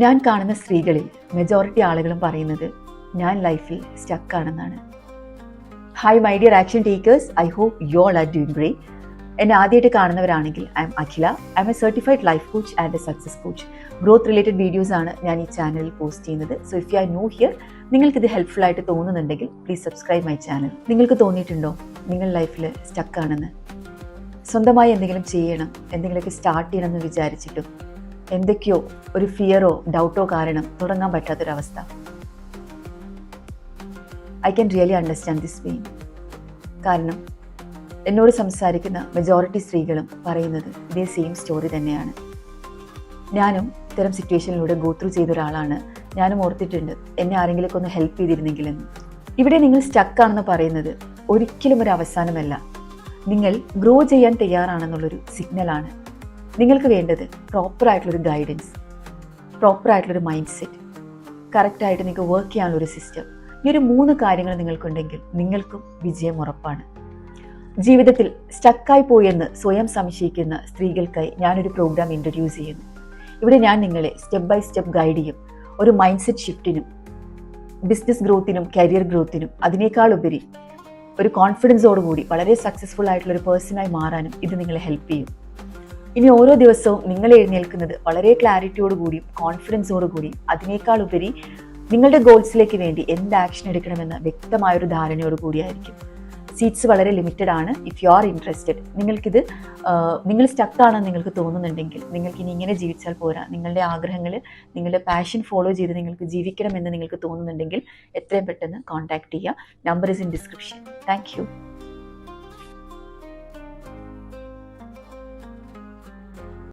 ഞാൻ കാണുന്ന സ്ത്രീകളിൽ മെജോറിറ്റി ആളുകളും പറയുന്നത് ഞാൻ ലൈഫിൽ സ്റ്റക്കാണെന്നാണ്. Hi my dear action takers, I hope you all are doing great. എന്നെ ആദ്യമായിട്ട് കാണുന്നവരാണെങ്കിൽ I am Akhila. I am a certified life coach and a success coach. Growth related videos ആണ് ഞാൻ ഈ ചാനലിൽ പോസ്റ്റ് ചെയ്യുന്നത്. So if you are new here, നിങ്ങൾക്കിത് helpful ആയിട്ട് തോന്നുന്നുണ്ടെങ്കിൽ പ്ലീസ് സബ്സ്ക്രൈബ് മൈ ചാനൽ. നിങ്ങൾക്ക് തോന്നിയിട്ടുണ്ടോ നിങ്ങൾ ലൈഫിൽ സ്റ്റക്കാണെന്ന്? സ്വന്തമായി എന്തെങ്കിലും ചെയ്യണം, എന്തെങ്കിലുമൊക്കെ സ്റ്റാർട്ട് ചെയ്യണം എന്ന് വിചാരിച്ചിട്ടും എന്തൊക്കെയോ ഒരു ഫിയറോ ഡൗട്ടോ കാരണം തുടങ്ങാൻ പറ്റാത്തൊരവസ്ഥ. I can really understand this pain. കാരണം എന്നോട് സംസാരിക്കുന്ന മെജോറിറ്റി സ്ത്രീകളും പറയുന്നത് ഇതേ സെയിം സ്റ്റോറി തന്നെയാണ്. ഞാനും ഇത്തരം സിറ്റുവേഷനിലൂടെ ഗോ ത്രൂ ചെയ്ത ഒരാളാണ്. ഞാനും ഓർത്തിട്ടുണ്ട് എന്നെ ആരെങ്കിലുമൊക്കെ ഒന്ന് ഹെൽപ്പ് ചെയ്തിരുന്നെങ്കിലെന്ന്. ഇവിടെ നിങ്ങൾ സ്റ്റക്കാണെന്ന് പറയുന്നത് ഒരിക്കലും ഒരു അവസാനമല്ല, നിങ്ങൾ ഗ്രോ ചെയ്യാൻ തയ്യാറാണെന്നുള്ളൊരു സിഗ്നലാണ്. നിങ്ങൾക്ക് വേണ്ടത് പ്രോപ്പറായിട്ടുള്ളൊരു ഗൈഡൻസ്, പ്രോപ്പറായിട്ടുള്ളൊരു മൈൻഡ് സെറ്റ്, കറക്റ്റായിട്ട് നിങ്ങൾക്ക് വർക്ക് ചെയ്യാനുള്ളൊരു സിസ്റ്റം. ഈ ഒരു 3 കാര്യങ്ങൾ നിങ്ങൾക്കുണ്ടെങ്കിൽ നിങ്ങൾക്കും വിജയം ഉറപ്പാണ്. ജീവിതത്തിൽ സ്റ്റക്കായി പോയെന്ന് സ്വയം സംശയിക്കുന്ന സ്ത്രീകൾക്കായി ഞാനൊരു പ്രോഗ്രാം ഇൻട്രൊഡ്യൂസ് ചെയ്യുന്നു. ഇവിടെ ഞാൻ നിങ്ങളെ സ്റ്റെപ്പ് ബൈ സ്റ്റെപ്പ് ഗൈഡ് ചെയ്യും. ഒരു മൈൻഡ് സെറ്റ് ഷിഫ്റ്റിനും ബിസിനസ് ഗ്രോത്തിനും കരിയർ ഗ്രോത്തിനും അതിനേക്കാൾ ഉപരി ഒരു കോൺഫിഡൻസോടുകൂടി വളരെ സക്സസ്ഫുൾ ആയിട്ടുള്ള ഒരു പേഴ്സണായി മാറാനും ഇത് നിങ്ങളെ ഹെൽപ്പ് ചെയ്യും. ഇനി ഓരോ ദിവസവും നിങ്ങൾ എഴുന്നേൽക്കുന്നത് വളരെ ക്ലാരിറ്റിയോടുകൂടിയും കോൺഫിഡൻസോടുകൂടിയും അതിനേക്കാൾ ഉപരി നിങ്ങളുടെ ഗോൾസിലേക്ക് വേണ്ടി എന്ത് ആക്ഷൻ എടുക്കണമെന്ന വ്യക്തമായൊരു ധാരണയോട് കൂടിയായിരിക്കും. സീറ്റ്സ് വളരെ ലിമിറ്റഡ് ആണ്. ഇഫ് യു ആർ ഇൻട്രസ്റ്റഡ്, നിങ്ങൾ സ്റ്റക്കാണെന്ന് നിങ്ങൾക്ക് തോന്നുന്നുണ്ടെങ്കിൽ, നിങ്ങൾക്ക് ഇനി ഇങ്ങനെ ജീവിച്ചാൽ പോരാ, നിങ്ങളുടെ ആഗ്രഹങ്ങൾ, നിങ്ങളുടെ പാഷൻ ഫോളോ ചെയ്ത് നിങ്ങൾക്ക് ജീവിക്കണമെന്ന് നിങ്ങൾക്ക് തോന്നുന്നുണ്ടെങ്കിൽ എത്രയും പെട്ടെന്ന് കോൺടാക്ട് ചെയ്യുക. Number is in description. Thank you.